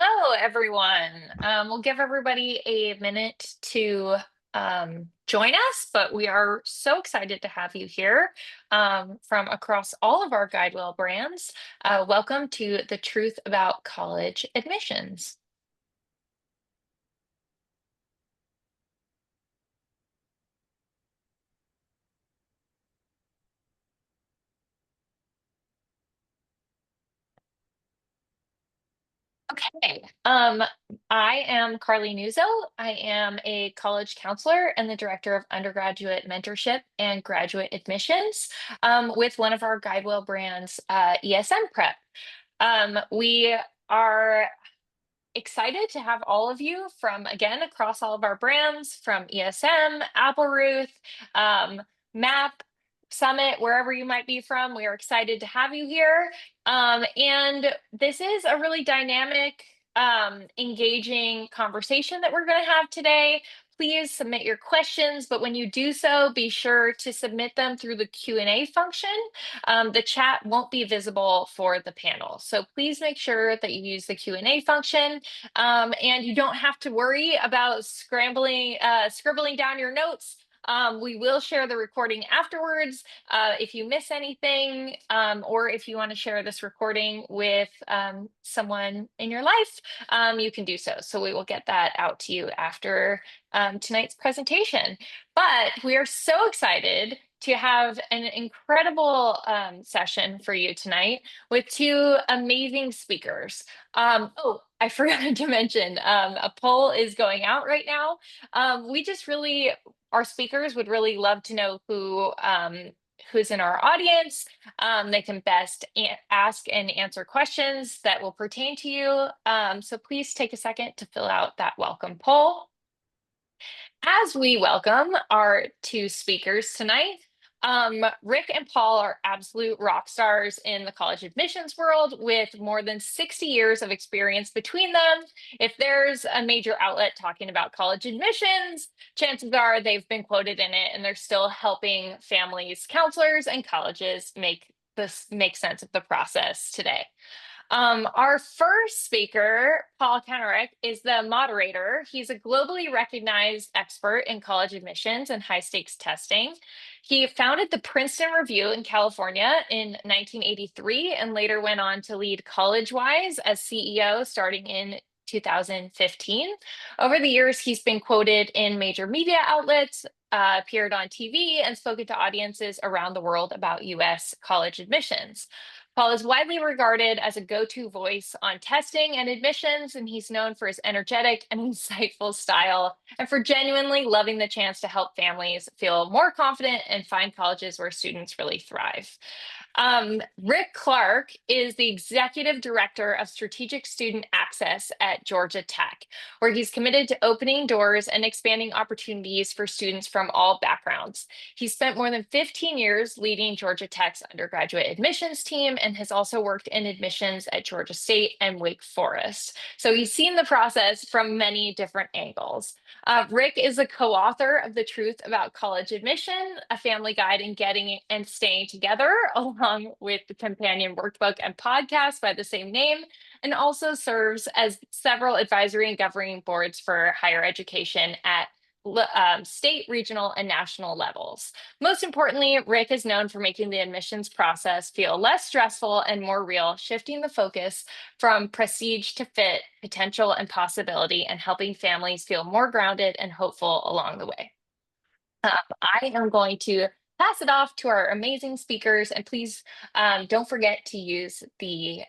Hello, everyone. We'll give everybody a minute to join us, but we are so excited to have you here from across all of our GuideWell brands. Welcome to The Truth About College Admissions. Okay. I am Carly Nuzzo. I am a college counselor and the director of undergraduate mentorship and graduate admissions with one of our GuideWell brands, ESM Prep. We are excited to have all of you from, again, across all of our brands, from ESM, Appleruth, MAP, Summit, wherever you might be from. We are excited to have you here. And this is a really dynamic, engaging conversation that we're going to have today. Please submit your questions, but when you do so, be sure to submit them through the Q&A function. The chat won't be visible for the panel. So please make sure that you use the Q&A function, and you don't have to worry about scribbling down your notes. We will share the recording afterwards. If you miss anything, or if you want to share this recording with someone in your life, you can do so. So we will get that out to you after tonight's presentation. But we are so excited to have an incredible session for you tonight with two amazing speakers. Oh, I forgot to mention, a poll is going out right now. Our speakers would really love to know who's in our audience. They can best ask and answer questions that will pertain to you. So please take a second to fill out that welcome poll. As we welcome our two speakers tonight, Rick and Paul are absolute rock stars in the college admissions world with more than 60 years of experience between them. If there's a major outlet talking about college admissions, chances are they've been quoted in it, and they're still helping families, counselors, and colleges make sense of the process today. Our first speaker, Paul Kanarek, is the moderator. He's a globally recognized expert in college admissions and high stakes testing. He founded the Princeton Review in California in 1983 and later went on to lead Collegewise as CEO starting in 2015. Over the years, he's been quoted in major media outlets, appeared on TV, and spoken to audiences around the world about US college admissions. Paul is widely regarded as a go-to voice on testing and admissions, and he's known for his energetic and insightful style and for genuinely loving the chance to help families feel more confident and find colleges where students really thrive. Rick Clark is the Executive Director of Strategic Student Access at Georgia Tech, where he's committed to opening doors and expanding opportunities for students from all backgrounds. He spent more than 15 years leading Georgia Tech's undergraduate admissions team and has also worked in admissions at Georgia State and Wake Forest. So he's seen the process from many different angles. Rick is a co-author of The Truth About College Admission, a family guide in getting and staying together, along with the companion workbook and podcast by the same name, and also serves as several advisory and governing boards for higher education at state, regional, and national levels. Most importantly, Rick is known for making the admissions process feel less stressful and more real, shifting the focus from prestige to fit, potential, and possibility, and helping families feel more grounded and hopeful along the way. I am going to pass it off to our amazing speakers, and please don't forget to use the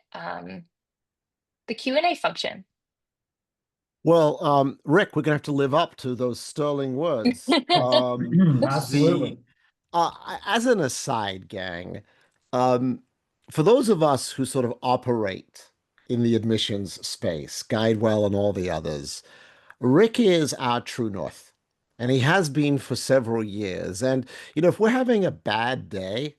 Q&A function. Well, Rick, we're going to have to live up to those sterling words. Absolutely. As an aside, gang, for those of us who sort of operate in the admissions space, GuideWell and all the others, Rick is our true north, and he has been for several years. And, if we're having a bad day,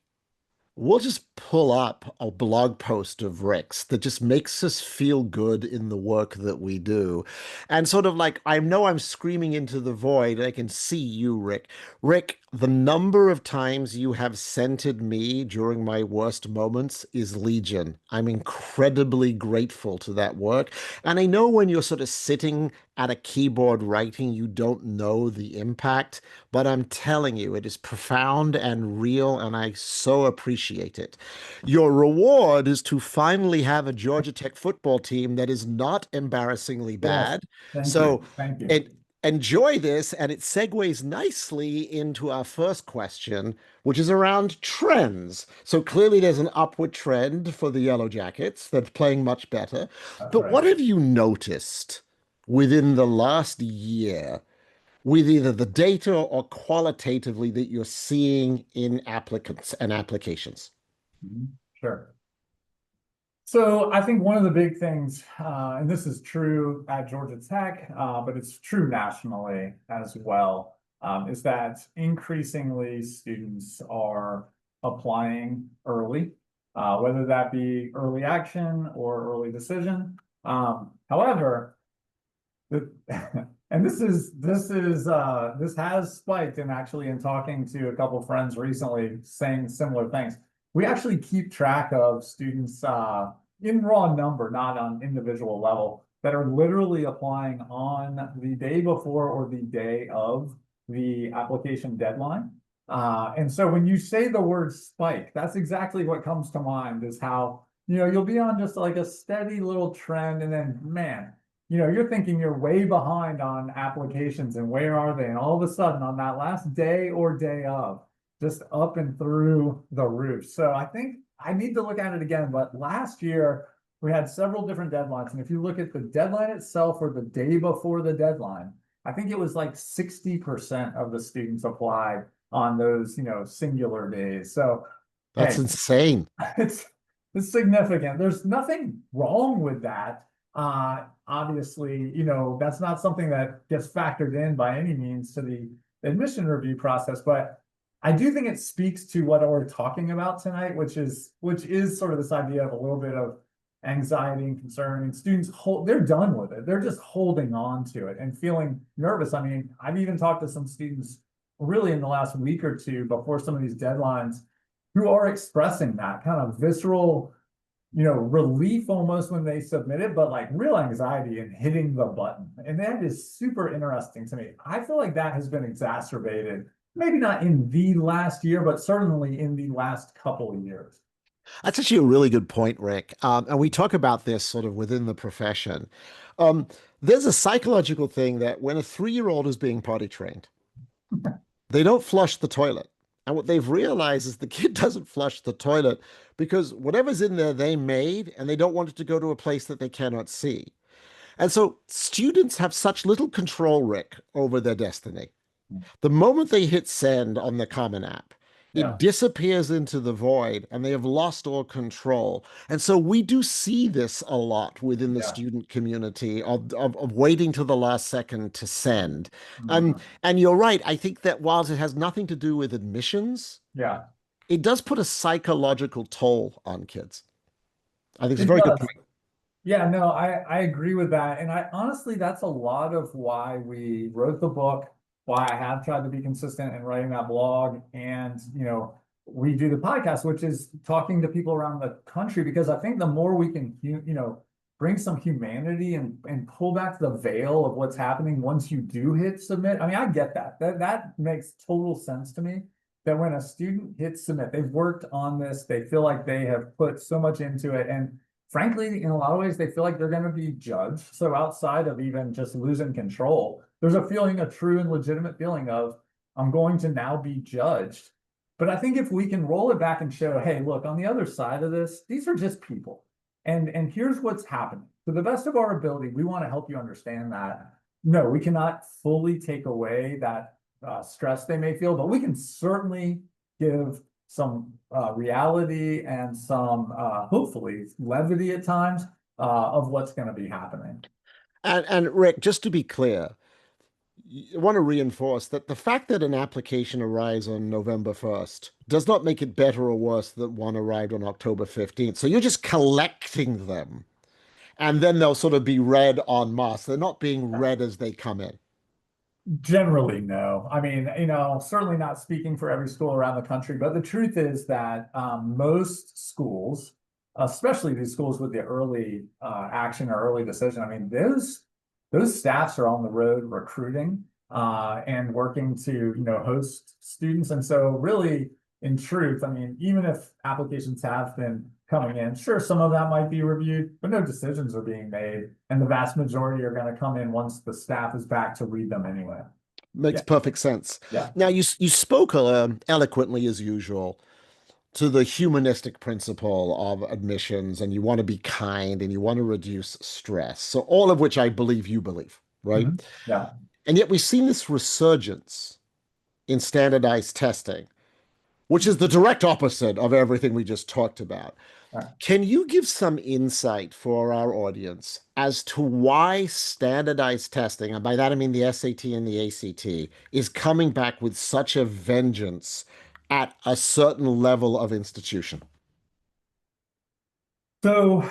we'll just pull up a blog post of Rick's that just makes us feel good in the work that we do. And sort of like, I know I'm screaming into the void. I can see you, Rick. Rick, the number of times you have centered me during my worst moments is legion. I'm incredibly grateful to that work. And I know when you're sort of sitting at a keyboard writing, you don't know the impact, but I'm telling you, it is profound and real, and I so appreciate it. Your reward is to finally have a Georgia Tech football team that is not embarrassingly Yes. bad. Thank you. So Thank you. it, enjoy this, and it segues nicely into our first question, which is around trends. So clearly there's an upward trend for the Yellow Jackets. They're playing much better. That's But right. what have you noticed within the last year with either the data or qualitatively that you're seeing in applicants and applications? Mhm. Sure. So I think one of the big things, and this is true at Georgia Tech, but it's true nationally as well, is that increasingly students are applying early, whether that be early action or early decision. However, the, and this has spiked, and actually in talking to a couple friends recently saying similar things. We actually keep track of students in raw number, not on individual level, that are literally applying on the day before or the day of the application deadline. And so when you say the word spike, that's exactly what comes to mind, is how, you'll be on just like a steady little trend, and then, man, you're thinking you're way behind on applications and where are they? And all of a sudden on that last day or day of, just up and through the roof. So I think I need to look at it again, but last year we had several different deadlines. And if you look at the deadline itself or the day before the deadline, I think it was like 60% of the students applied on those, singular days. So, That's hey, insane. it's it's significant. There's nothing wrong with that. Obviously, that's not something that gets factored in by any means to the admission review process, but I do think it speaks to what we're talking about tonight, which is sort of this idea of a little bit of anxiety and concern, and students they're done with it. They're just holding on to it and feeling nervous. I mean, I've even talked to some students really in the last week or two before some of these deadlines who are expressing that kind of visceral, relief almost when they submit it, but like real anxiety and hitting the button. And that is super interesting to me. I feel like that has been exacerbated, maybe not in the last year, but certainly in the last couple of years. That's actually a really good point, Rick. And we talk about this sort of within the profession. Um, there's a psychological thing that when a 3-year-old is being potty trained, they don't flush the toilet. And what they've realized is the kid doesn't flush the toilet because whatever's in there they made, and they don't want it to go to a place that they cannot see. And so students have such little control, Rick, over their destiny. The moment they hit send on the Common App, it Yeah, disappears into the void and they have lost all control. And so we do see this a lot within the yeah. student community of waiting to the last second to send. Mhm. And you're right. I think that whilst it has nothing to do with admissions, Yeah, it does put a psychological toll on kids. I think it's a it very good does. point. Yeah, no, I agree with that. And I honestly, that's a lot of why we wrote the book, why I have tried to be consistent in writing that blog. And, we do the podcast, which is talking to people around the country, because I think the more we can, bring some humanity and pull back the veil of what's happening once you do hit submit. I mean, I get that. That makes total sense to me. That when a student hits submit, they've worked on this, they feel like they have put so much into it. And frankly, in a lot of ways, they feel like they're going to be judged. So outside of even just losing control, there's a feeling, a true and legitimate feeling of, I'm going to now be judged. But I think if we can roll it back and show, hey, look, on the other side of this, these are just people. And here's what's happening. To the best of our ability, we want to help you understand that. No, we cannot fully take away that stress they may feel, but we can certainly give some reality and some hopefully levity at times of what's going to be happening. And Rick, just to be clear, I want to reinforce that the fact that an application arrives on November 1st does not make it better or worse that one arrived on October 15th. So you're just collecting them, and then they'll sort of be read en masse. They're not being read as they come in. Generally, no. I mean, certainly not speaking for every school around the country, but the truth is that most schools, especially these schools with the early action or early decision, I mean, those staffs are on the road recruiting and working to, host students. And so really, in truth, I mean, even if applications have been coming in, sure, some of that might be reviewed, but no decisions are being made. And the vast majority are going to come in once the staff is back to read them anyway. Makes Yeah. perfect sense. Yeah. Now, you spoke eloquently as usual to the humanistic principle of admissions, and you want to be kind and you want to reduce stress. So all of which I believe you believe, right? Mhm. Yeah. And yet we've seen this resurgence in standardized testing, which is the direct opposite of everything we just talked about. Right. Can you give some insight for our audience as to why standardized testing, and by that I mean the SAT and the ACT, is coming back with such a vengeance at a certain level of institution? So,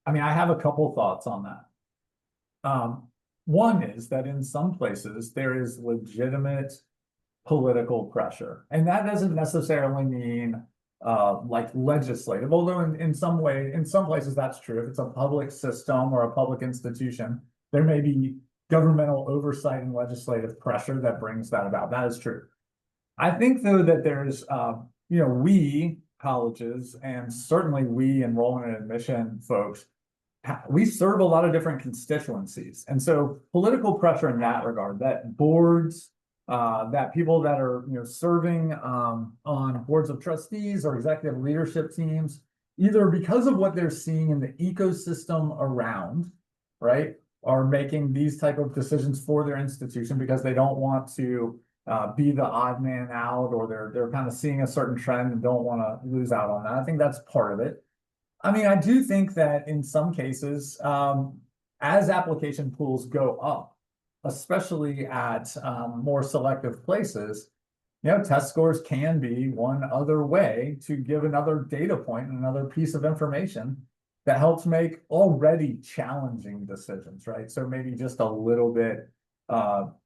I mean, I have a couple thoughts on that. One is that in some places there is legitimate political pressure, and that doesn't necessarily mean like legislative, although in some way, in some places that's true. If it's a public system or a public institution, there may be governmental oversight and legislative pressure that brings that about. That is true. I think though that there's we colleges and certainly we enrollment and admission folks, we serve a lot of different constituencies. And so political pressure in that regard, that boards, that people that are serving on boards of trustees or executive leadership teams, either because of what they're seeing in the ecosystem around, right, are making these type of decisions for their institution because they don't want to be the odd man out, or they're kind of seeing a certain trend and don't want to lose out on that. I think that's part of it. I mean, I do think that in some cases, as application pools go up, especially at more selective places, test scores can be one other way to give another data point and another piece of information that helps make already challenging decisions, right? So maybe just a little bit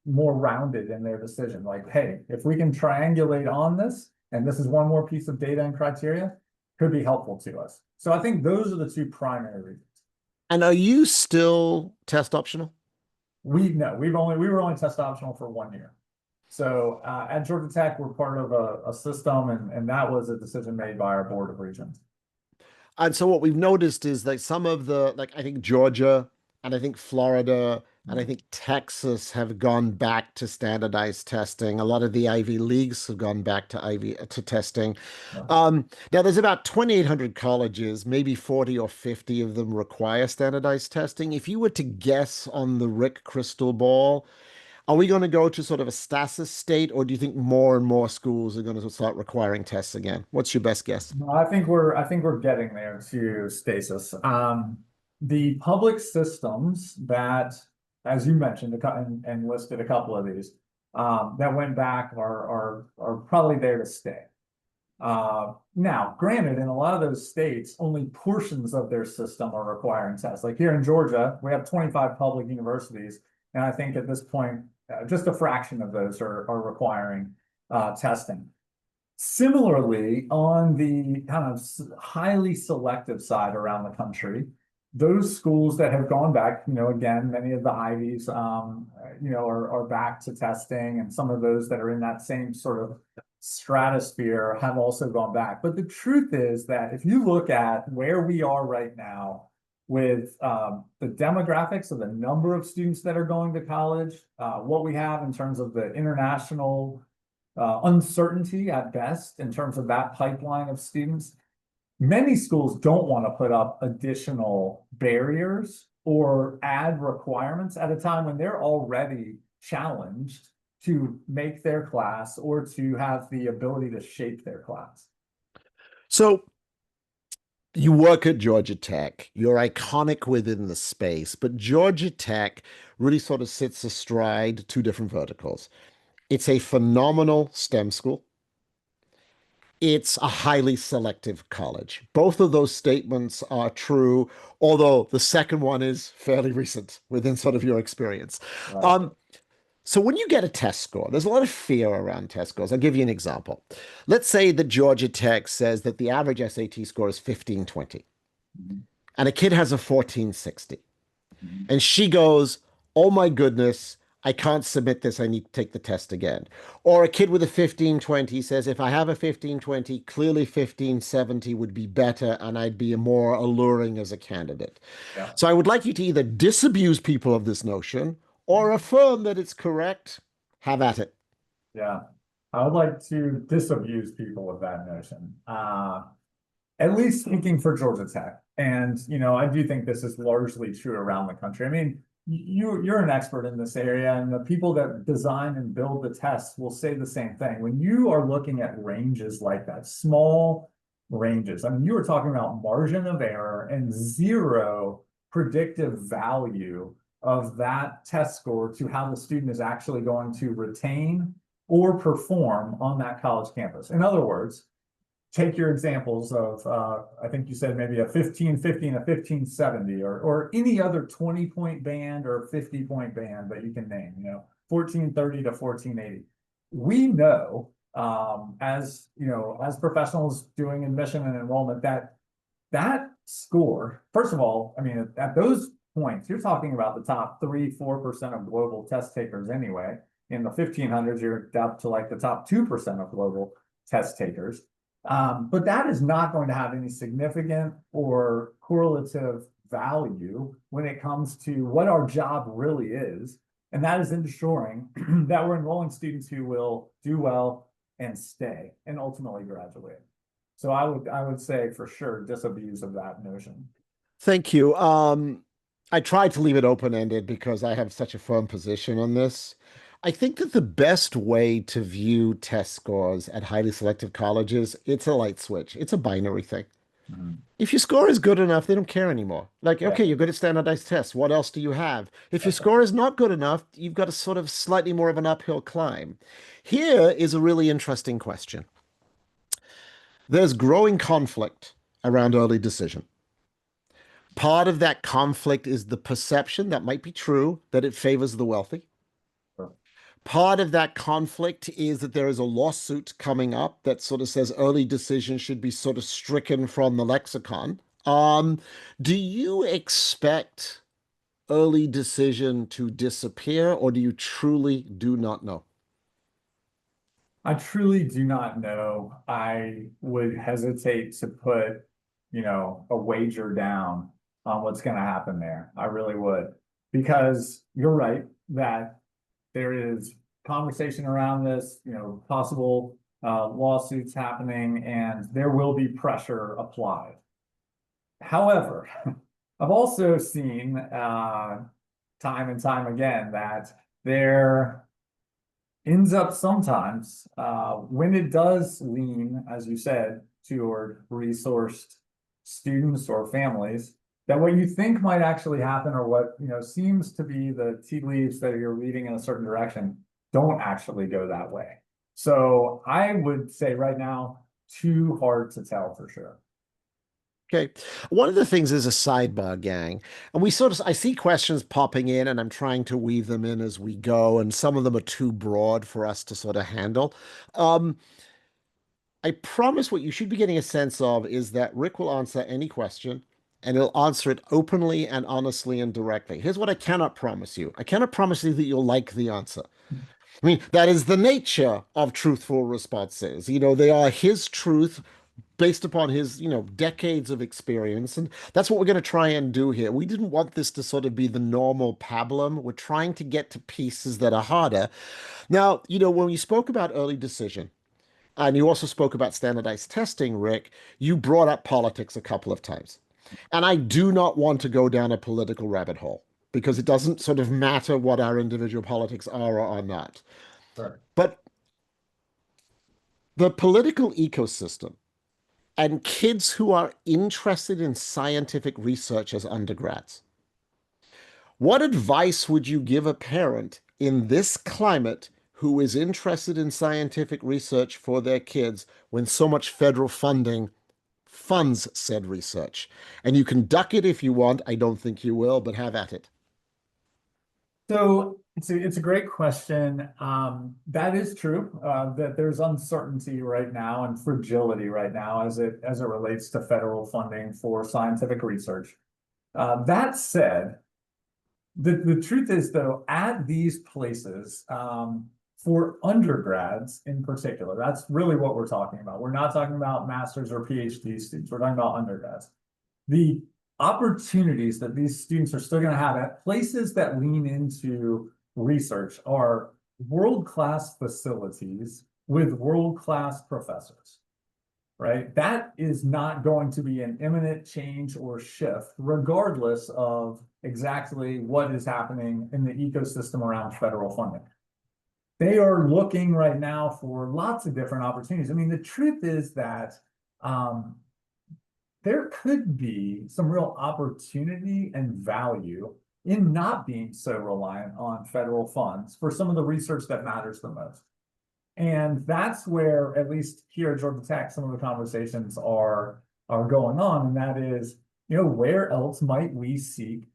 more rounded in their decision. Like, hey, if we can triangulate on this, and this is one more piece of data and criteria, could be helpful to us. So I think those are the two primary reasons. And are you still test optional? We were only test optional for 1 year. So at Georgia Tech, we're part of a system, and that was a decision made by our board of regents. And so what we've noticed is that some of the, like, I think Georgia and I think Florida and I think Texas have gone back to standardized testing. A lot of the Ivy Leagues have gone back to testing. Now there's about 2,800 colleges, maybe 40 or 50 of them require standardized testing. If you were to guess on the Rick crystal ball, are we going to go to sort of a stasis state, or do you think more and more schools are going to start requiring tests again? What's your best guess? I think we're getting there to stasis. The public systems that, as you mentioned, and listed a couple of these that went back are probably there to stay. Now, granted, in a lot of those states, only portions of their system are requiring tests. Like here in Georgia, we have 25 public universities, and I think at this point, just a fraction of those are requiring testing. Similarly, on the kind of highly selective side around the country, those schools that have gone back, again, many of the Ivies, are back to testing, and some of those that are in that same sort of stratosphere have also gone back. But the truth is that if you look at where we are right now with the demographics of the number of students that are going to college, what we have in terms of the international uncertainty at best in terms of that pipeline of students, many schools don't want to put up additional barriers or add requirements at a time when they're already challenged to make their class or to have the ability to shape their class. So You work at Georgia Tech. You're iconic within the space, but Georgia Tech really sort of sits astride two different verticals. It's a phenomenal STEM school. It's a highly selective college. Both of those statements are true, although the second one is fairly recent within sort of your experience. Right. Um, so when you get a test score, there's a lot of fear around test scores. I'll give you an example. Let's say that Georgia Tech says that the average SAT score is 1520 Mhm. and a kid has a 1460. Mhm. And she goes, "Oh my goodness, I can't submit this. I need to take the test again." Or a kid with a 1520 says, "If I have a 1520, clearly 1570 would be better and I'd be more alluring as a candidate." Yeah. So I would like you to either disabuse people of this notion or affirm that it's correct. Have at it. Yeah. I would like to disabuse people of that notion. At least speaking for Georgia Tech. And, I do think this is largely true around the country. I mean, you're an expert in this area, and the people that design and build the tests will say the same thing. When you are looking at ranges like that, small ranges, I mean, you were talking about margin of error and zero predictive value of that test score to how the student is actually going to retain or perform on that college campus. In other words, take your examples of, I think you said maybe a 1550 and a 1570, or any other 20-point band or 50-point band that you can name, 1430 to 1480. We know, as professionals doing admission and enrollment, that score, first of all, I mean, at those points, you're talking about the top 3-4% of global test takers anyway. In the 1500s, you're up to like the top 2% of global test takers. But that is not going to have any significant or correlative value when it comes to what our job really is. And that is ensuring that we're enrolling students who will do well and stay and ultimately graduate. So I would say for sure disabuse of that notion. Thank you. I tried to leave it open-ended because I have such a firm position on this. I think that the best way to view test scores at highly selective colleges, it's a light switch. It's a binary thing. Mhm. If your score is good enough, they don't care anymore. Like, Yeah. okay, you're good at standardized tests. What else do you have? If your score is not good enough, you've got a sort of slightly more of an uphill climb. Here is a really interesting question. There's growing conflict around early decision. Part of that conflict is the perception that might be true that it favors the wealthy. Sure. Part of that conflict is that there is a lawsuit coming up that sort of says early decision should be sort of stricken from the lexicon. Do you expect early decision to disappear, or do you truly do not know? I truly do not know. I would hesitate to put, a wager down on what's going to happen there. I really would, because you're right that there is conversation around this, possible lawsuits happening, and there will be pressure applied. However, I've also seen time and time again that there ends up sometimes when it does lean, as you said, toward resourced students or families, that what you think might actually happen, or what seems to be the tea leaves that you're reading in a certain direction, don't actually go that way. So I would say right now, too hard to tell for sure. Okay. One of the things is a sidebar, gang. And I see questions popping in and I'm trying to weave them in as we go. And some of them are too broad for us to sort of handle. Um, I promise what you should be getting a sense of is that Rick will answer any question and he'll answer it openly and honestly and directly. Here's what I cannot promise you. I cannot promise you that you'll like the answer. I mean, that is the nature of truthful responses. They are his truth based upon his, decades of experience. And that's what we're going to try and do here. We didn't want this to sort of be the normal pablum. We're trying to get to pieces that are harder. Now, when we spoke about early decision, and you also spoke about standardized testing, Rick, you brought up politics a couple of times. And I do not want to go down a political rabbit hole because it doesn't sort of matter what our individual politics are or are not. Sure. But the political ecosystem and kids who are interested in scientific research as undergrads. What advice would you give a parent in this climate who is interested in scientific research for their kids when so much federal funding funds said research? And you can duck it if you want. I don't think you will, but have at it. So it's a great question. That is true, that there's uncertainty right now and fragility right now as it relates to federal funding for scientific research. That said, the truth is, though, at these places, for undergrads in particular, that's really what we're talking about. We're not talking about master's or PhD students. We're talking about undergrads. The opportunities that these students are still going to have at places that lean into research are world-class facilities with world-class professors, right? That is not going to be an imminent change or shift, regardless of exactly what is happening in the ecosystem around federal funding. They are looking right now for lots of different opportunities. I mean, the truth is that there could be some real opportunity and value in not being so reliant on federal funds for some of the research that matters the most. And that's where, at least here at Georgia Tech, some of the conversations are going on. And that is, where else might we seek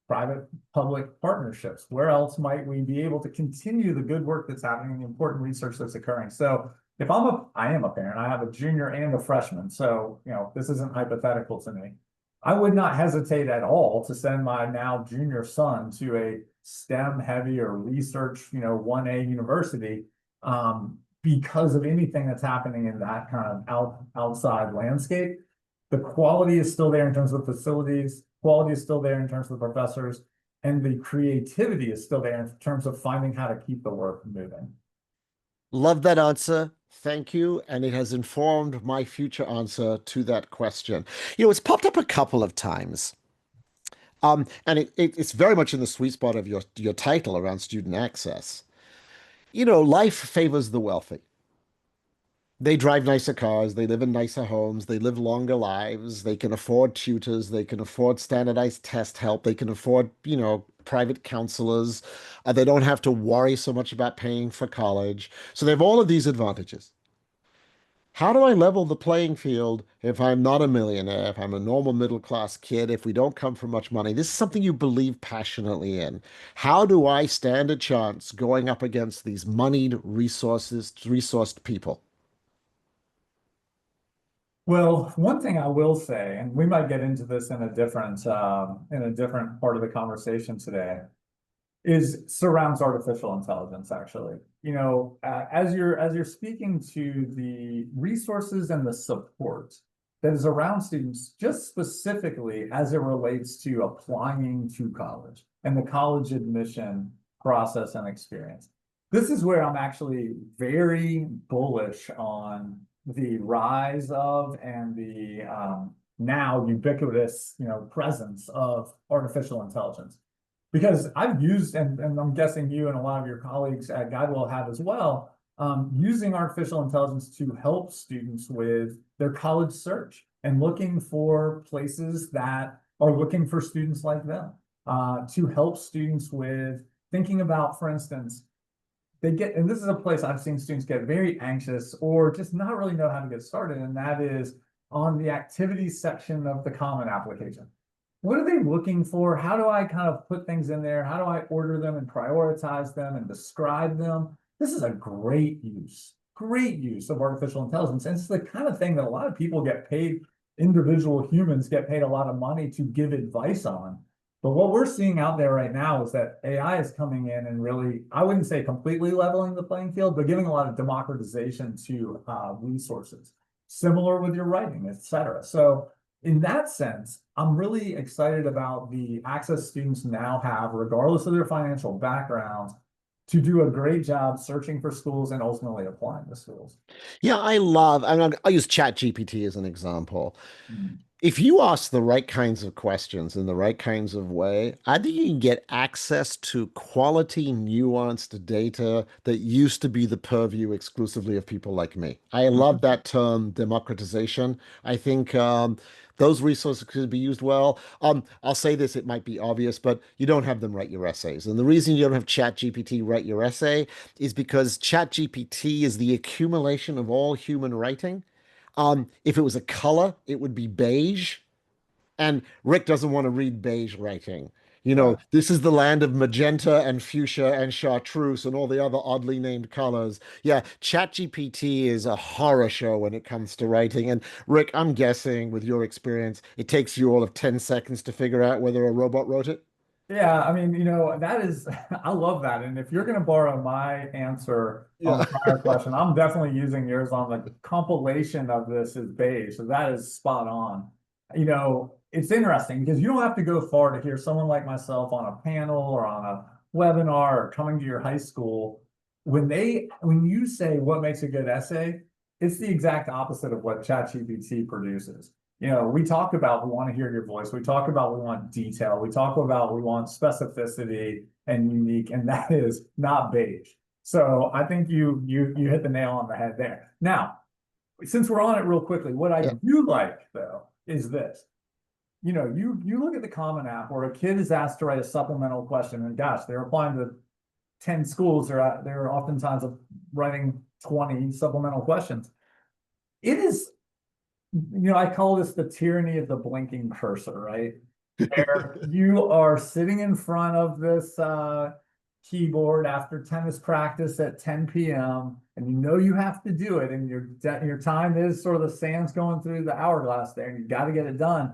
private-public partnerships? Where else might we be able to continue the good work that's happening, the important research that's occurring? So if I am a parent, I have a junior and a freshman. So, this isn't hypothetical to me. I would not hesitate at all to send my now junior son to a STEM heavy or research, 1A university, because of anything that's happening in that kind of outside landscape. The quality is still there in terms of facilities, quality is still there in terms of the professors, and the creativity is still there in terms of finding how to keep the work moving. Love that answer. Thank you. And it has informed my future answer to that question. It's popped up a couple of times. And it's very much in the sweet spot of your title around student access. Life favors the wealthy. They drive nicer cars, they live in nicer homes, they live longer lives, they can afford tutors, they can afford standardized test help, they can afford, private counselors. They don't have to worry so much about paying for college. So they have all of these advantages. How do I level the playing field if I'm not a millionaire, if I'm a normal middle class kid, if we don't come from much money? This is something you believe passionately in. How do I stand a chance going up against these moneyed resourced people? Well, one thing I will say, and we might get into this in a different part of the conversation today, is surrounds artificial intelligence, actually. As you're speaking to the resources and the support that is around students, just specifically as it relates to applying to college and the college admission process and experience. This is where I'm actually very bullish on the rise of and the now ubiquitous, presence of artificial intelligence. Because I've used, and I'm guessing you and a lot of your colleagues at Guidewell have as well, using artificial intelligence to help students with their college search and looking for places that are looking for students like them, to help students with thinking about, for instance, and this is a place I've seen students get very anxious or just not really know how to get started, and that is on the activities section of the Common application. What are they looking for? How do I kind of put things in there? How do I order them and prioritize them and describe them? This is a great use of artificial intelligence. And it's the kind of thing that a lot of people get paid, individual humans get paid a lot of money to give advice on. But what we're seeing out there right now is that AI is coming in and really, I wouldn't say completely leveling the playing field, but giving a lot of democratization to resources, similar with your writing, et cetera. So in that sense, I'm really excited about the access students now have, regardless of their financial backgrounds, to do a great job searching for schools and ultimately applying to schools. Yeah, I'll use ChatGPT as an example. If you ask the right kinds of questions in the right kinds of way, I think you can get access to quality, nuanced data that used to be the purview exclusively of people like me. I love that term, democratization. I think those resources could be used well. I'll say this, it might be obvious, but you don't have them write your essays. And the reason you don't have ChatGPT write your essay is because ChatGPT is the accumulation of all human writing. If it was a color, it would be beige. And Rick doesn't want to read beige writing. Yeah. This is the land of magenta and fuchsia and chartreuse and all the other oddly named colors. Yeah, ChatGPT is a horror show when it comes to writing. And Rick, I'm guessing with your experience, it takes you all of 10 seconds to figure out whether a robot wrote it. Yeah, I mean, that is, I love that. And if you're going to borrow my answer on Yeah. the prior question, I'm definitely using yours on the compilation of this is beige. So that is spot on. It's interesting because you don't have to go far to hear someone like myself on a panel or on a webinar or coming to your high school. When you say what makes a good essay, it's the exact opposite of what ChatGPT produces. We talk about we want to hear your voice. We talk about we want detail. We talk about we want specificity and unique, and that is not beige. So I think you hit the nail on the head there. Now, since we're on it real quickly, what I Yeah. do like though is this. You look at the Common App where a kid is asked to write a supplemental question, and gosh, they're applying to 10 schools. They're oftentimes writing 20 supplemental questions. It is I call this the tyranny of the blinking cursor, right? Where you are sitting in front of this keyboard after tennis practice at 10 p.m. and you have to do it, and your time is sort of the sand's going through the hourglass there, and you got to get it done.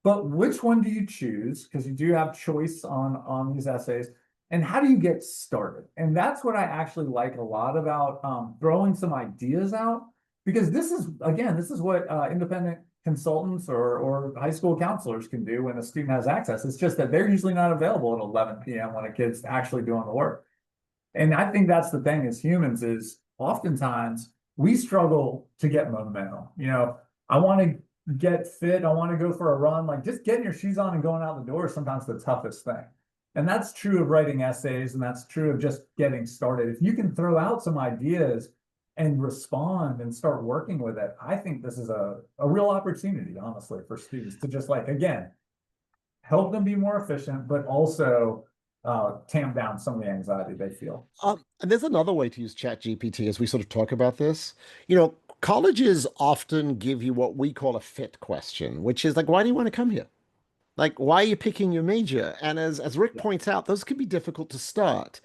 But which one do you choose? Because you do have choice on these essays. And how do you get started? And that's what I actually like a lot about throwing some ideas out, because this is what independent consultants or high school counselors can do when a student has access. It's just that they're usually not available at 11 p.m. when a kid's actually doing the work. And I think that's the thing as humans is oftentimes we struggle to get momentum. I want to get fit. I want to go for a run. Like just getting your shoes on and going out the door is sometimes the toughest thing. And that's true of writing essays, and that's true of just getting started. If you can throw out some ideas and respond and start working with it, I think this is a real opportunity, honestly, for students to just again, help them be more efficient, but also tamp down some of the anxiety they feel. And there's another way to use ChatGPT as we sort of talk about this. Colleges often give you what we call a fit question, which is like, why do you want to come here? Like, why are you picking your major? And as Rick Yeah. points out, those can be difficult to start.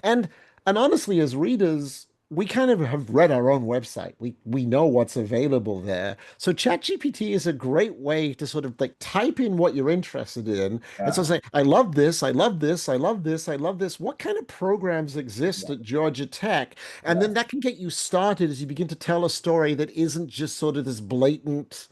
And and honestly, as readers, we kind of have read our own website. We know what's available there. So ChatGPT is a great way to sort of like type in what you're interested in. And so Yeah. say, I love this, I love this, I love this, I love this. What kind of programs exist Yeah. at Georgia Tech? And then Yes. that can get you started as you begin to tell a story that isn't just sort of this blatant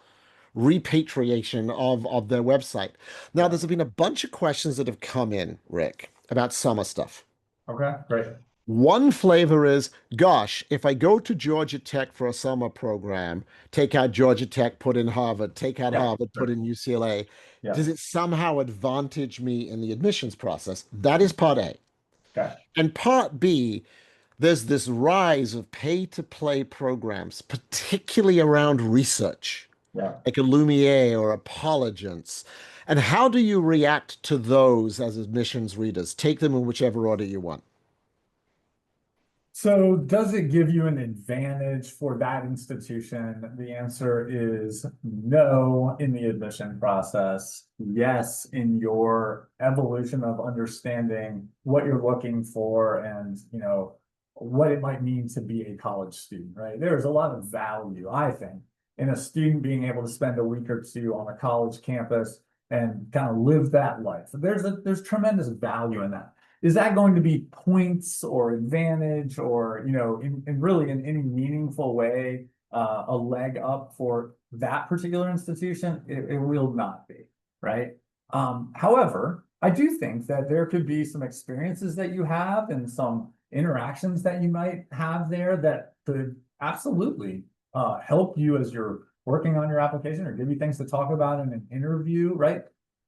repatriation of their website. Now, Yeah. there's been a bunch of questions that have come in, Rick, about summer stuff. Okay, great. One flavor is, gosh, if I go to Georgia Tech for a summer program, take out Georgia Tech, put in Harvard, take out Yeah, Harvard, put sure. in UCLA, does Yes. it somehow advantage me in the admissions process? That is part A. Okay. And part B, there's this rise of pay-to-play programs, particularly around research Yeah. like a Lumiere or a Polygence. And how do you react to those as admissions readers? Take them in whichever order you want. So does it give you an advantage for that institution? The answer is no in the admission process. Yes, in your evolution of understanding what you're looking for and, what it might mean to be a college student, right? There's a lot of value, I think, in a student being able to spend a week or two on a college campus and kind of live that life. There's tremendous value in that. Is that going to be points or advantage or, in really in any meaningful way, a leg up for that particular institution? It will not be, right? However, I do think that there could be some experiences that you have and some interactions that you might have there that could absolutely help you as you're working on your application or give you things to talk about in an interview, right?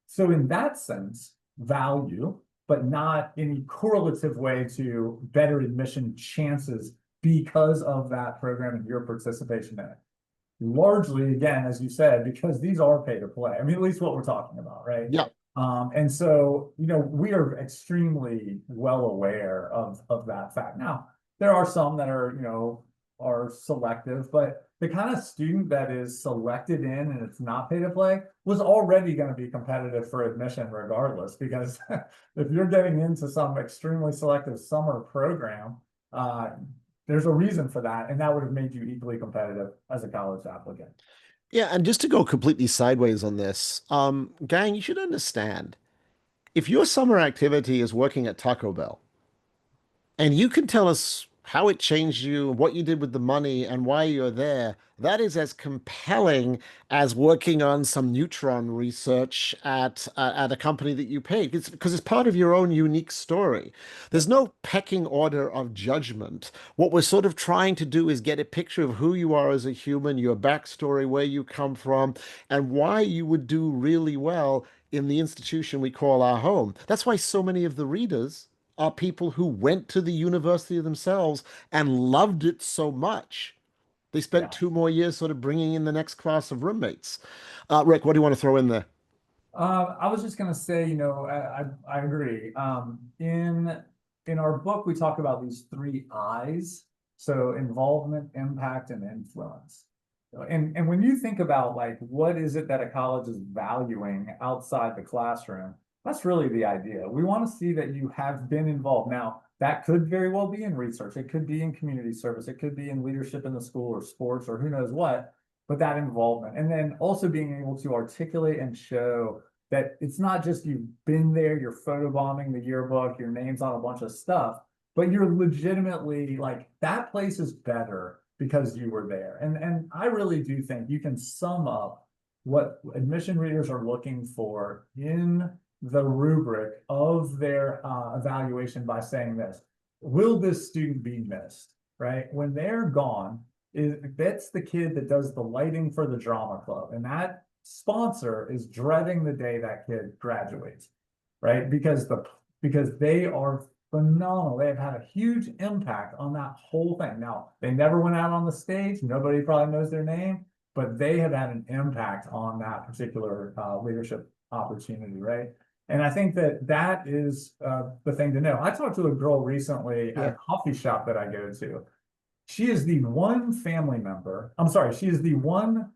So in that sense, value, but not any correlative way to better admission chances because of that program and your participation in it. Largely, again, as you said, because these are pay to play. I mean, at least what we're talking about, right? Yeah. And so, we are extremely well aware of that fact. Now, there are some that are selective, but the kind of student that is selected in and it's not pay to play was already going to be competitive for admission regardless, because if you're getting into some extremely selective summer program, there's a reason for that, and that would have made you equally competitive as a college applicant. Yeah, and just to go completely sideways on this, gang, you should understand if your summer activity is working at Taco Bell, and you can tell us how it changed you, what you did with the money, and why you're there, that is as compelling as working on some neutron research at a company that you paid. It's because it's part of your own unique story. There's no pecking order of judgment. What we're sort of trying to do is get a picture of who you are as a human, your backstory, where you come from, and why you would do really well in the institution we call our home. That's why so many of the readers are people who went to the university themselves and loved it so much. They spent Yeah. 2 more years sort of bringing in the next class of roommates. Rick, what do you want to throw in there? I was just gonna say, I agree. In our book, we talk about these three I's. So involvement, impact, and influence. And when you think about like what is it that a college is valuing outside the classroom, that's really the idea. We want to see that you have been involved. Now, that could very well be in research, it could be in community service, it could be in leadership in the school or sports or who knows what, but that involvement. And then also being able to articulate and show that it's not just you've been there, you're photobombing the yearbook, your name's on a bunch of stuff, but you're legitimately like, that place is better because you were there. And I really do think you can sum up what admission readers are looking for in the rubric of their evaluation by saying this: will this student be missed, right? When they're gone, that's the kid that does the lighting for the drama club. And that sponsor is dreading the day that kid graduates, right? Because they are phenomenal. They have had a huge impact on that whole thing. Now, they never went out on the stage. Nobody probably knows their name, but they have had an impact on that particular leadership opportunity, right? And I think that is the thing to know. I talked to a girl recently at a coffee shop that I go to. She is the one family member. I'm sorry, she is the one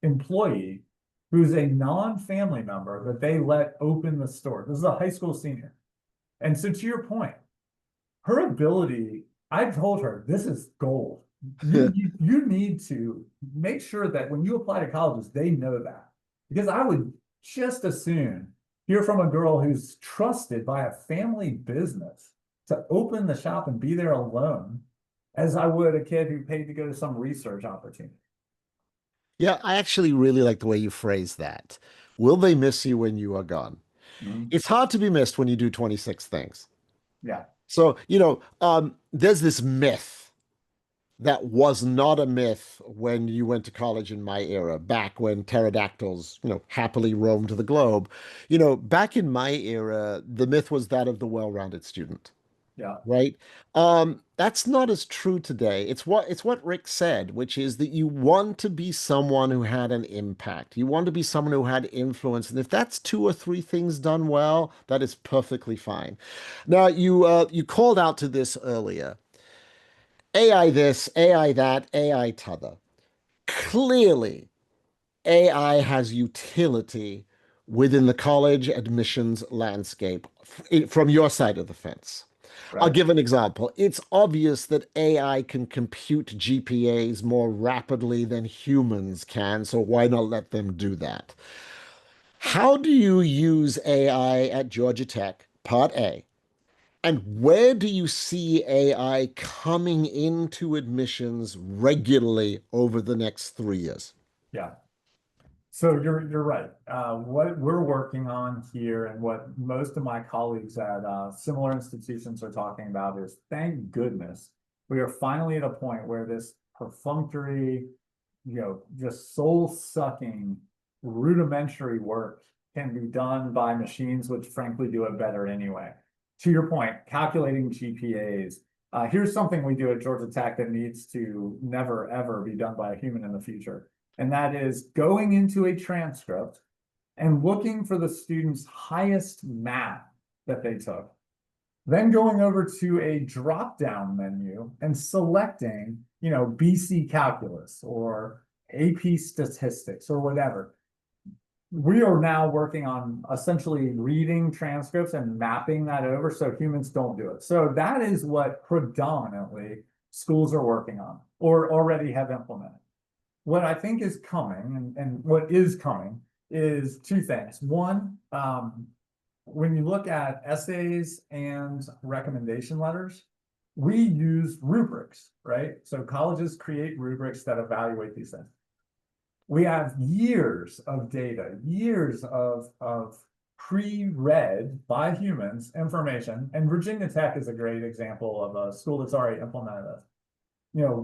employee who's a non-family member that they let open the store. This is a high school senior. And so to your point, her ability, I told her, this is gold. You need to make sure that when you apply to colleges, they know that. Because I would just as soon hear from a girl who's trusted by a family business to open the shop and be there alone as I would a kid who paid to go to some research opportunity. Yeah, I actually really like the way you phrase that. Will they miss you when you are gone? It's hard to be missed when you do 26 things. Yeah. So, there's this myth that was not a myth when you went to college in my era, back when pterodactyls, happily roamed the globe. Back in my era, the myth was that of the well-rounded student. Yeah. Right? That's not as true today. It's what Rick said, which is that you want to be someone who had an impact. You want to be someone who had influence. And if that's 2 or 3 things done well, that is perfectly fine. Now, you called out to this earlier. AI this, AI that, AI t'other. Clearly, AI has utility within the college admissions landscape from your side of the fence. I'll Right. give an example. It's obvious that AI can compute GPAs more rapidly than humans can, so why not let them do that? How do you use AI at Georgia Tech, Part A? And where do you see AI coming into admissions regularly over the next 3 years? Yeah. So you're right. What we're working on here and what most of my colleagues at similar institutions are talking about is, thank goodness, we are finally at a point where this perfunctory just soul-sucking, rudimentary work can be done by machines, which frankly do it better anyway. To your point, calculating GPAs. Here's something we do at Georgia Tech that needs to never, ever be done by a human in the future. And that is going into a transcript and looking for the student's highest math that they took. Then going over to a drop-down menu and selecting, BC Calculus or AP Statistics or whatever. We are now working on essentially reading transcripts and mapping that over so humans don't do it. So that is what predominantly schools are working on or already have implemented. What I think is coming and what is coming is two things. One, when you look at essays and recommendation letters, we use rubrics, right? So colleges create rubrics that evaluate these things. We have years of data, years of pre-read by humans information, and Virginia Tech is a great example of a school that's already implemented this.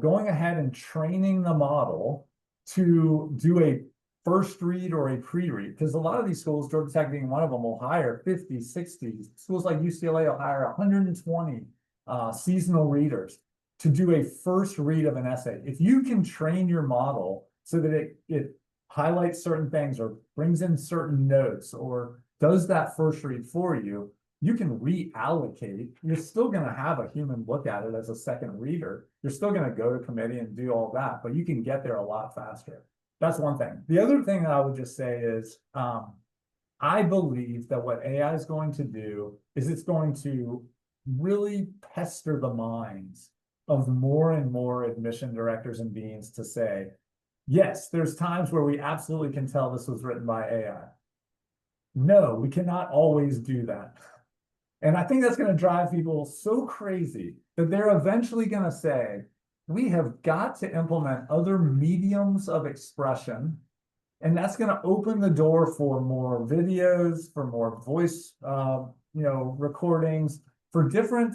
Going ahead and training the model to do a first read or a pre-read, because a lot of these schools, Georgia Tech being one of them, will hire 50, 60. Schools like UCLA will hire 120 seasonal readers to do a first read of an essay. If you can train your model so that it highlights certain things or brings in certain notes or does that first read for you, you can reallocate. You're still going to have a human look at it as a second reader. You're still going to go to committee and do all that, but you can get there a lot faster. That's one thing. The other thing that I would just say is I believe that what AI is going to do is it's going to really pester the minds of more and more admission directors and deans to say, yes, there's times where we absolutely can tell this was written by AI. No, we cannot always do that. And I think that's going to drive people so crazy that they're eventually going to say, we have got to implement other mediums of expression. And that's going to open the door for more videos, for more voice, recordings, for different,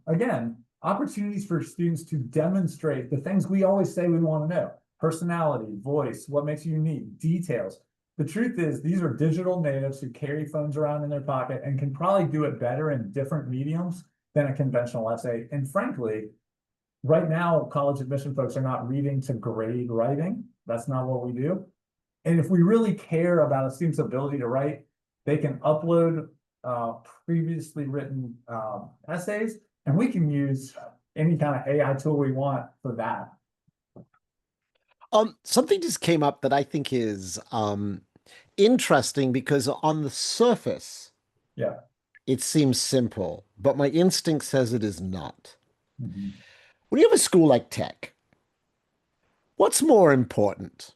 again, opportunities for students to demonstrate the things we always say we want to know. Personality, voice, what makes you unique, details. The truth is these are digital natives who carry phones around in their pocket and can probably do it better in different mediums than a conventional essay. And frankly, right now, college admission folks are not reading to grade writing. That's not what we do. And if we really care about a student's ability to write, they can upload previously written essays, and we can use any kind of AI tool we want for that. Something just came up that I think is interesting because on the surface, Yeah, it seems simple, but my instinct says it is not. mm-hmm. When you have a school like Tech, what's more important?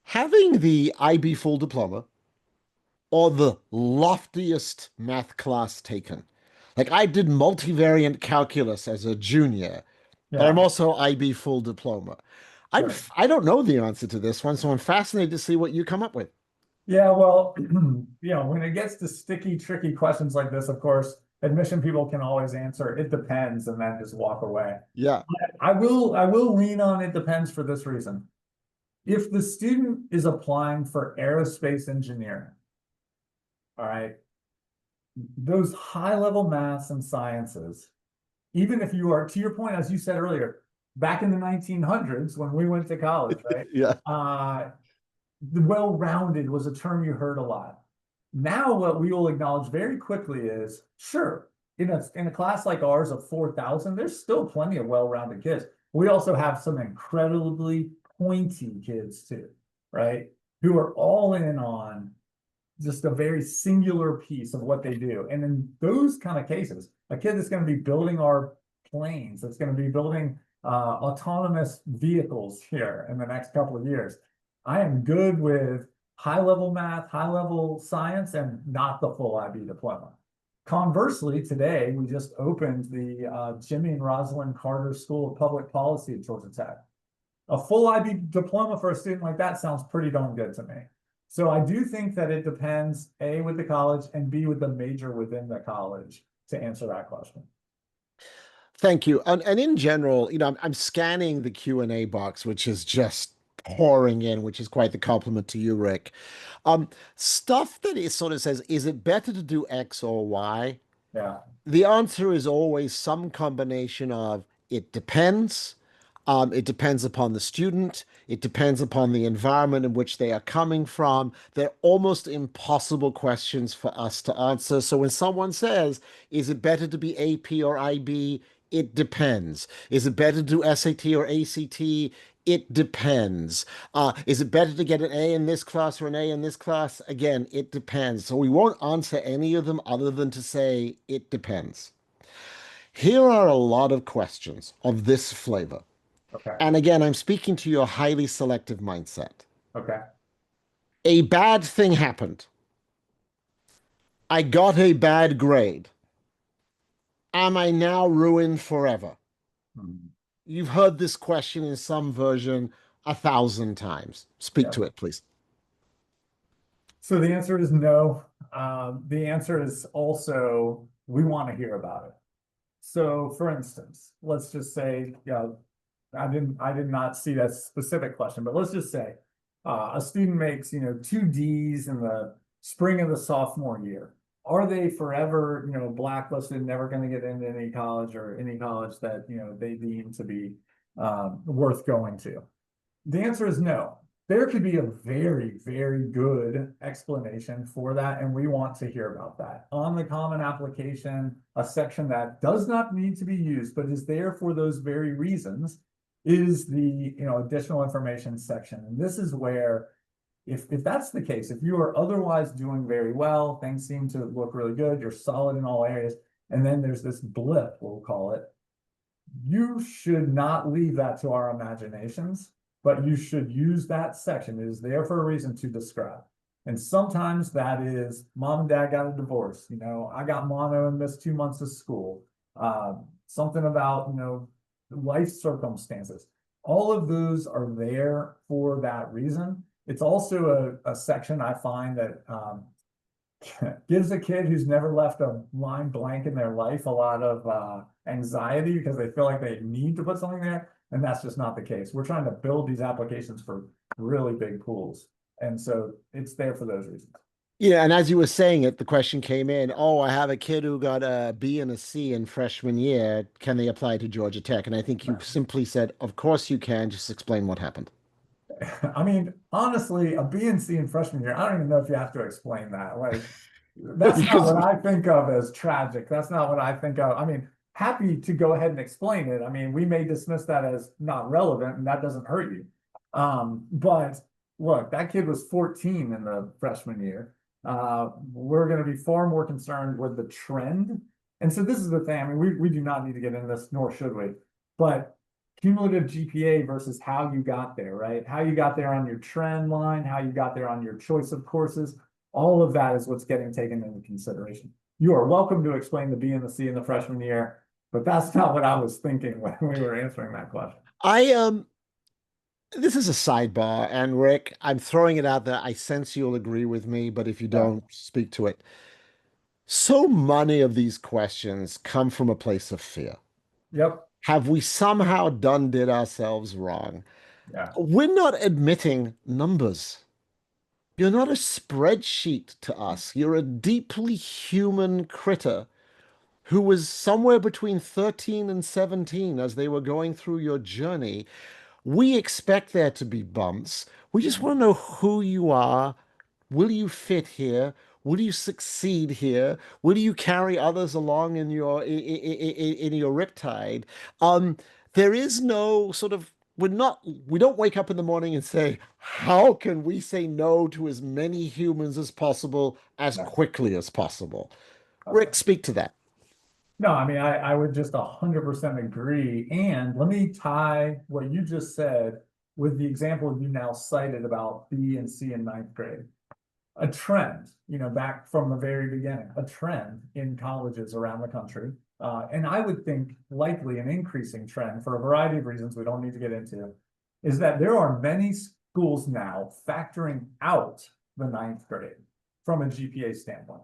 Having the IB full diploma or the loftiest math class taken? Like I did multivariate calculus as a junior, but I'm also IB full diploma. I don't know the answer to this one, so I'm fascinated to see what you come up with. Yeah, well, when it gets to sticky, tricky questions like this, of course, admission people can always answer, it depends, and then just walk away. Yeah. I will lean on it depends for this reason. If the student is applying for aerospace engineering, all right, those high-level maths and sciences, even if you are, to your point, as you said earlier, back in the 1900s when we went to college, right? Yeah. The well-rounded was a term you heard a lot. Now what we will acknowledge very quickly is, sure, in a class like ours of 4,000, there's still plenty of well-rounded kids. We also have some incredibly pointy kids too, right? Who are all in on just a very singular piece of what they do. And in those kind of cases, a kid that's going to be building our planes, that's going to be building autonomous vehicles here in the next couple of years, I am good with high-level math, high-level science, and not the full IB diploma. Conversely, today, we just opened the Jimmy and Rosalind Carter School of Public Policy at Georgia Tech. A full IB diploma for a student like that sounds pretty darn good to me. So I do think that it depends, A, with the college, and B, with the major within the college to answer that question. Thank you. And in general, I'm scanning the Q&A box, which is just pouring in, which is quite the compliment to you, Rick. Stuff that is sort of says, is it better to do X or Y? Yeah. The answer is always some combination of it depends. It depends upon the student. It depends upon the environment in which they are coming from. They're almost impossible questions for us to answer. So when someone says, is it better to be AP or IB? It depends. Is it better to do SAT or ACT? It depends. Is it better to get an A in this class or an A in this class? Again, it depends. So we won't answer any of them other than to say it depends. Here are a lot of questions of this flavor. Okay. And again, I'm speaking to your highly selective mindset. Okay. A bad thing happened. I got a bad grade. Am I now ruined forever? Mhm. You've heard this question in some version 1,000 times. Speak Yeah. to it, please. So the answer is no. The answer is also we want to hear about it. So for instance, let's just say, I did not see that specific question, but let's just say a student makes, 2 Ds in the spring of the sophomore year. Are they forever, blacklisted, never going to get into any college or any college that, they deem to be worth going to? The answer is no. There could be a very, very good explanation for that, and we want to hear about that. On the Common Application, a section that does not need to be used, but is there for those very reasons, is the additional information section. And this is where, if that's the case, if you are otherwise doing very well, things seem to look really good, you're solid in all areas, and then there's this blip, we'll call it, you should not leave that to our imaginations, but you should use that section. It is there for a reason to describe. And sometimes that is mom and dad got a divorce. I got mono and missed 2 months of school. Something about, life circumstances. All of those are there for that reason. It's also a section I find that gives a kid who's never left a line blank in their life a lot of anxiety because they feel like they need to put something there. And that's just not the case. We're trying to build these applications for really big pools. And so it's there for those reasons. Yeah, and as you were saying it, the question came in, oh, I have a kid who got a B and a C in freshman year. Can they apply to Georgia Tech? And I think you simply said, of course you can. Just explain what happened. I mean, honestly, a B and C in freshman year, I don't even know if you have to explain that. Like, that's not what I think of as tragic. That's not what I think of. I mean, happy to go ahead and explain it. I mean, we may dismiss that as not relevant, and that doesn't hurt you. But look, that kid was 14 in the freshman year. We're going to be far more concerned with the trend. And so this is the thing. I mean, we do not need to get into this, nor should we. But cumulative GPA versus how you got there, right? How you got there on your trend line, how you got there on your choice of courses, all of that is what's getting taken into consideration. You are welcome to explain the B and the C in the freshman year, but that's not what I was thinking when we were answering that question. This is a sidebar, and Rick, I'm throwing it out there. I sense you'll agree with me, but if you don't, speak to it. So many of these questions come from a place of fear. Yep. Have we somehow did ourselves wrong? Yeah. We're not admitting numbers. You're not a spreadsheet to us. You're a deeply human critter who was somewhere between 13 and 17 as they were going through your journey. We expect there to be bumps. We just want to know who you are. Will you fit here? Will you succeed here? Will you carry others along in your riptide? There is no sort of we don't wake up in the morning and say, how can we say no to as many humans as possible as quickly as possible? Rick, speak to that. No, I mean, I would just 100% agree. And let me tie what you just said with the example you now cited about B and C in ninth grade. A trend, back from the very beginning, a trend in colleges around the country. And I would think likely an increasing trend for a variety of reasons we don't need to get into, is that there are many schools now factoring out the ninth grade from a GPA standpoint.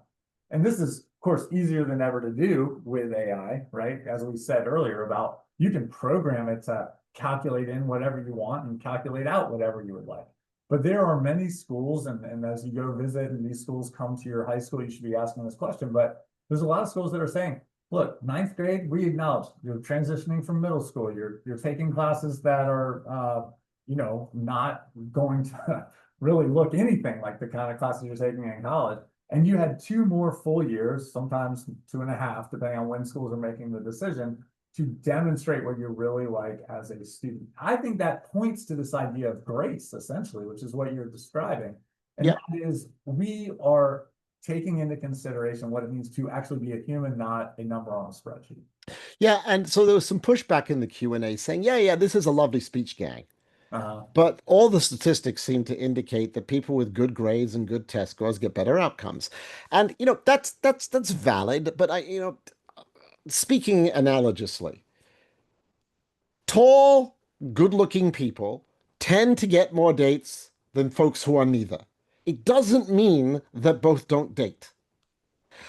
And this is, of course, easier than ever to do with AI, right? As we said earlier about You can program it to calculate in whatever you want and calculate out whatever you would like. But there are many schools, and as you go visit and these schools come to your high school, you should be asking this question. But there's a lot of schools that are saying, look, ninth grade, we acknowledge you're transitioning from middle school. You're taking classes that are not going to really look anything like the kind of classes you're taking in college. And you had 2 more full years, sometimes 2.5, depending on when schools are making the decision, to demonstrate what you're really like as a student. I think that points to this idea of grace, essentially, which is what you're describing. And Yeah. that is, we are taking into consideration what it means to actually be a human, not a number on a spreadsheet. Yeah, and so there was some pushback in the Q&A saying, yeah, this is a lovely speech gang. But all the statistics seem to indicate that people with good grades and good test scores get better outcomes. And that's valid, but speaking analogously, tall, good-looking people tend to get more dates than folks who are neither. It doesn't mean that both don't date.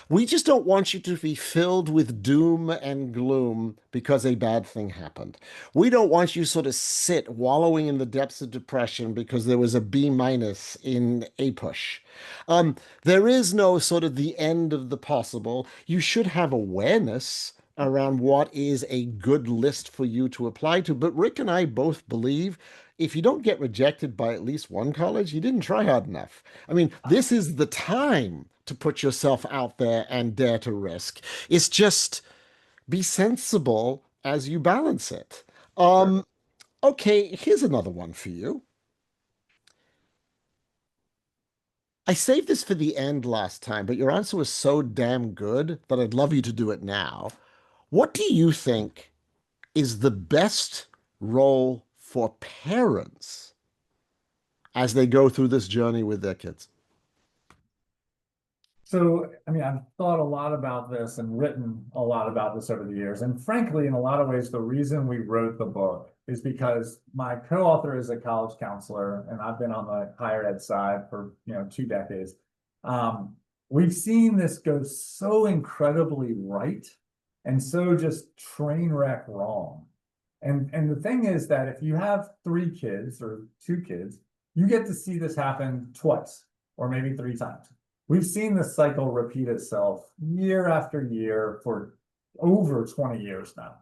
We just don't want you to be filled with doom and gloom because a bad thing happened. We don't want you sort of sit wallowing in the depths of depression because there was a B minus in a push. There is no sort of the end of the possible. You should have awareness around what is a good list for you to apply to. But Rick and I both believe if you don't get rejected by at least one college, you didn't try hard enough. I mean, this is the time to put yourself out there and dare to risk. It's just be sensible as you balance it. Sure. Okay, here's another one for you. I saved this for the end last time, but your answer was so damn good that I'd love you to do it now. What do you think is the best role for parents as they go through this journey with their kids? So, I mean, I've thought a lot about this and written a lot about this over the years. And frankly, in a lot of ways, the reason we wrote the book is because my co-author is a college counselor, and I've been on the higher ed side for 2 decades. We've seen this go so incredibly right and so just train wreck wrong. And the thing is that if you have 3 kids or 2 kids, you get to see this happen twice or maybe 3 times. We've seen this cycle repeat itself year after year for over 20 years now.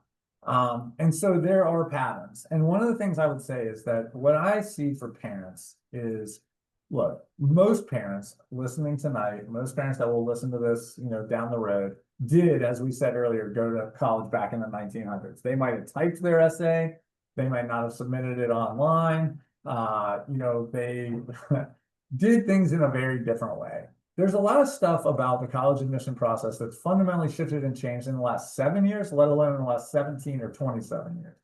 And so there are patterns. And one of the things I would say is that what I see for parents is, look, most parents listening tonight, most parents that will listen to this, down the road, did, as we said earlier, go to college back in the 1900s. They might have typed their essay. They might not have submitted it online. They did things in a very different way. There's a lot of stuff about the college admission process that's fundamentally shifted and changed in the last 7 years, let alone in the last 17 or 27 years.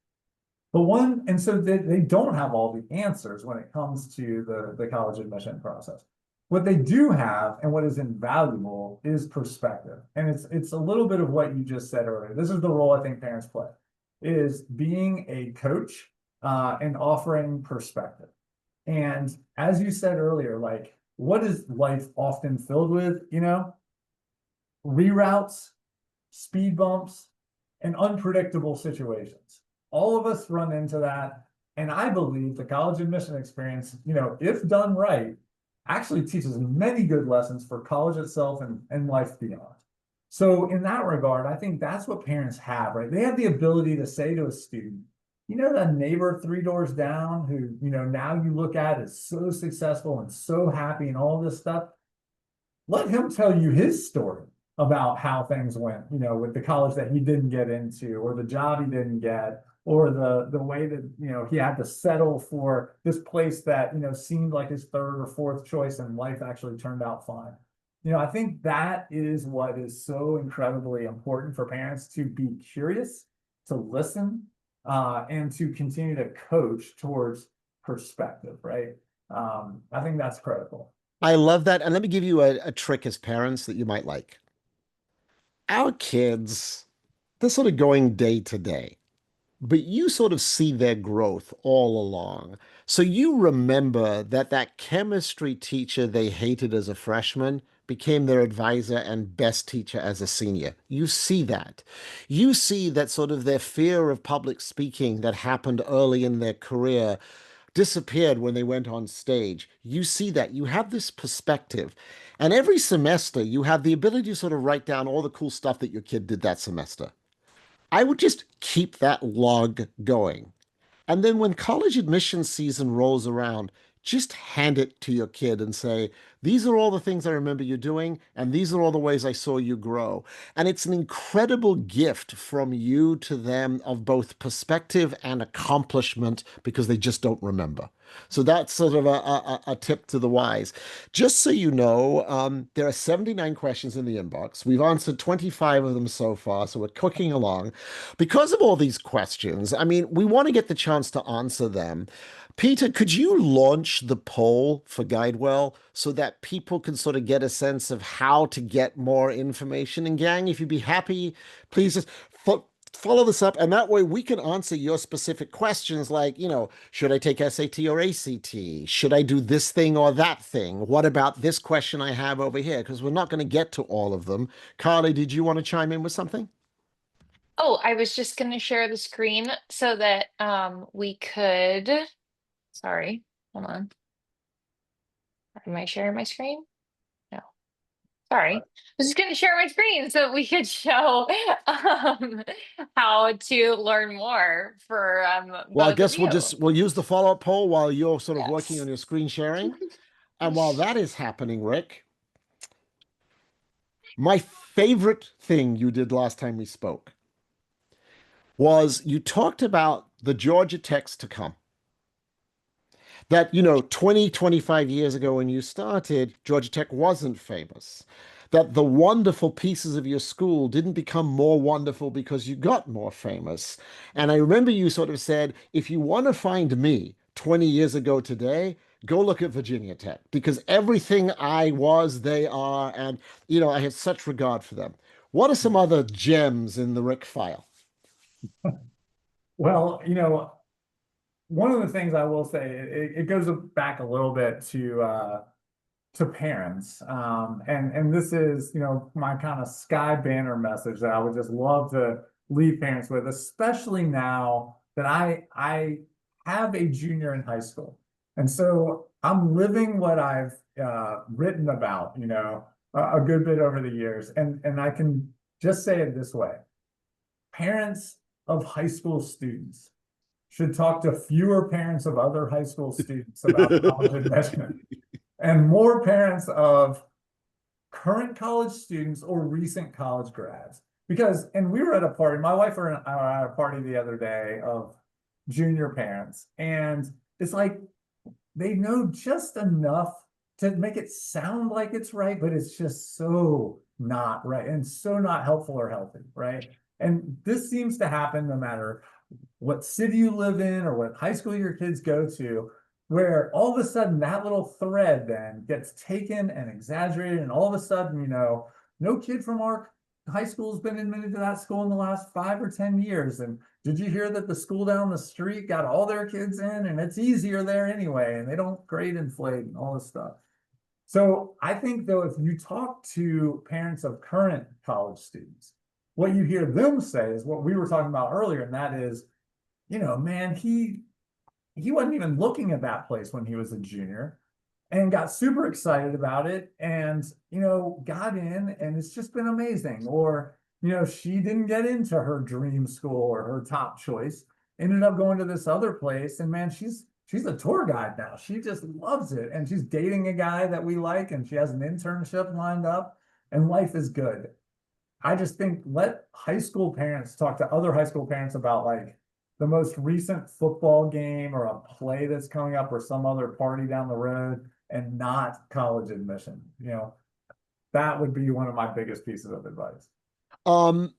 And so they don't have all the answers when it comes to the college admission process. What they do have and what is invaluable is perspective. And it's a little bit of what you just said earlier. This is the role I think parents play, is being a coach and offering perspective. And as you said earlier, like, what is life often filled with? Reroutes, speed bumps, and unpredictable situations. All of us run into that. And I believe the college admission experience, if done right, actually teaches many good lessons for college itself and life beyond. So in that regard, I think that's what parents have, right? They have the ability to say to a student, that neighbor 3 doors down who, now you look at is so successful and so happy and all this stuff. Let him tell you his story about how things went, with the college that he didn't get into, or the job he didn't get, or the way that, he had to settle for this place that, seemed like his third or fourth choice and life actually turned out fine. I think that is what is so incredibly important for parents, to be curious, to listen, and to continue to coach towards perspective, right? I think that's critical. I love that. And let me give you a trick as parents that you might like. Our kids, they're sort of going day to day, but you sort of see their growth all along. So you remember that chemistry teacher they hated as a freshman became their advisor and best teacher as a senior. You see that. You see that sort of their fear of public speaking that happened early in their career disappeared when they went on stage. You see that. You have this perspective. And every semester, you have the ability to sort of write down all the cool stuff that your kid did that semester. I would just keep that log going. And then when college admission season rolls around, just hand it to your kid and say, these are all the things I remember you doing, and these are all the ways I saw you grow. And it's an incredible gift from you to them of both perspective and accomplishment because they just don't remember. So that's sort of a tip to the wise. Just so you know, there are 79 questions in the inbox. We've answered 25 of them so far, so we're cooking along. Because of all these questions, I mean, we want to get the chance to answer them. Peter, could you launch the poll for GuideWell so that people can sort of get a sense of how to get more information? And gang, if you'd be happy, please just follow this up. And that way we can answer your specific questions like, should I take SAT or ACT? Should I do this thing or that thing? What about this question I have over here? Because we're not going to get to all of them. Carly, did you want to chime in with something? Oh, I was just going to share the screen so that we could, sorry, hold on. Am I sharing my screen? No, sorry. I was just going to share my screen so we could show how to learn more for Well, I both of guess you. we'll use the follow-up poll while you're sort of working Yes. on your screen sharing. And while that is happening, Rick, my favorite thing you did last time we spoke was you talked about the Georgia Techs to come. That, 20, 25 years ago when you started, Georgia Tech wasn't famous. That the wonderful pieces of your school didn't become more wonderful because you got more famous. And I remember you sort of said, if you want to find me 20 years ago today, go look at Virginia Tech because everything I was, they are. And, I have such regard for them. What are some other gems in the Rick file? Well, one of the things I will say, it goes back a little bit to parents. And this is, my kind of sky banner message that I would just love to leave parents with, especially now that I have a junior in high school. And so I'm living what I've written about, a good bit over the years. And I can just say it this way. Parents of high school students should talk to fewer parents of other high school students about college admission and more parents of current college students or recent college grads. Because, and we were at a party, my wife and I were at a party the other day of junior parents, and it's like they know just enough to make it sound like it's right, but it's just so not right and so not helpful or healthy, right? And this seems to happen no matter what city you live in or what high school your kids go to, where all of a sudden that little thread then gets taken and exaggerated, and all of a sudden, no kid from our high school has been admitted to that school in the last 5 or 10 years. And did you hear that the school down the street got all their kids in and it's easier there anyway, and they don't grade inflate and all this stuff. So I think though, if you talk to parents of current college students, what you hear them say is what we were talking about earlier, and that is, man, he wasn't even looking at that place when he was a junior and got super excited about it and, got in, and it's just been amazing. Or, she didn't get into her dream school or her top choice, ended up going to this other place, and man, she's a tour guide now. She just loves it, and she's dating a guy that we like, and she has an internship lined up, and life is good. I just think let high school parents talk to other high school parents about like the most recent football game or a play that's coming up or some other party down the road, and not college admission. That would be one of my biggest pieces of advice. Um,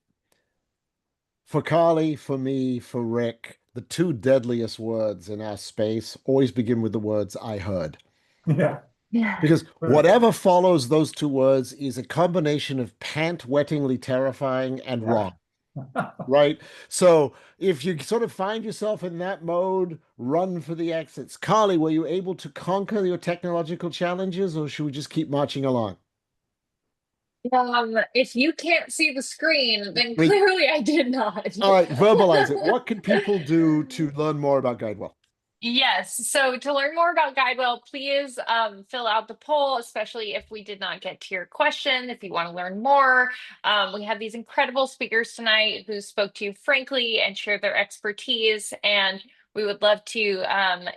for Carly, for me, for Rick, the two deadliest words in our space always begin with the words "I heard." Yeah. Yeah. Because whatever follows those two words is a combination of pant-wettingly terrifying and wrong. Right? So if you sort of find yourself in that mode, run for the exits. Carly, were you able to conquer your technological challenges, or should we just keep marching along? If you can't see the screen, then We, clearly I did not. all right, verbalize it. What can people do to learn more about GuideWell? Yes. So to learn more about GuideWell, please fill out the poll, especially if we did not get to your question. If you want to learn more, we have these incredible speakers tonight who spoke to you frankly and shared their expertise. And we would love to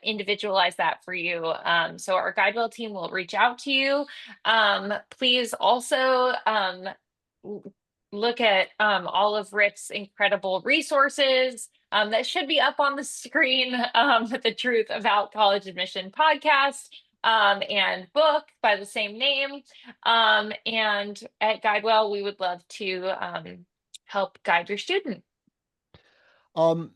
individualize that for you. So our GuideWell team will reach out to you. Please also look at all of Rick's incredible resources. That should be up on the screen, the Truth About College Admission podcast and book by the same name. And at GuideWell, we would love to help guide your student. Um,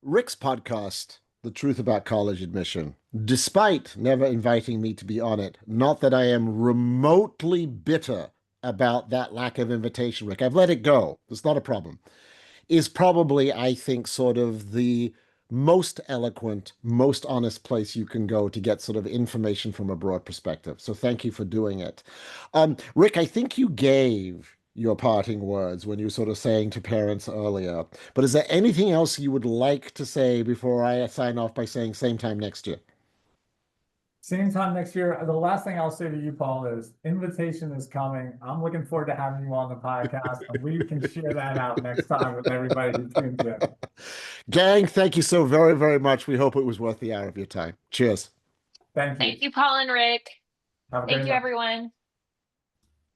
Rick's podcast, The Truth About College Admission, despite never inviting me to be on it, not that I am remotely bitter about that lack of invitation, Rick. I've let it go. It's not a problem. Is probably, I think, sort of the most eloquent, most honest place you can go to get sort of information from a broad perspective. So thank you for doing it. Rick, I think you gave your parting words when you were sort of saying to parents earlier, but is there anything else you would like to say before I sign off by saying same time next year? Same time next year. The last thing I'll say to you, Paul, is invitation is coming. I'm looking forward to having you on the podcast, and we can share that out next time with everybody who tunes in. Gang, thank you so very, very much. We hope it was worth the hour of your time. Cheers. Thank you. Thank you, Paul and Rick. Have a Thank great you, night. everyone.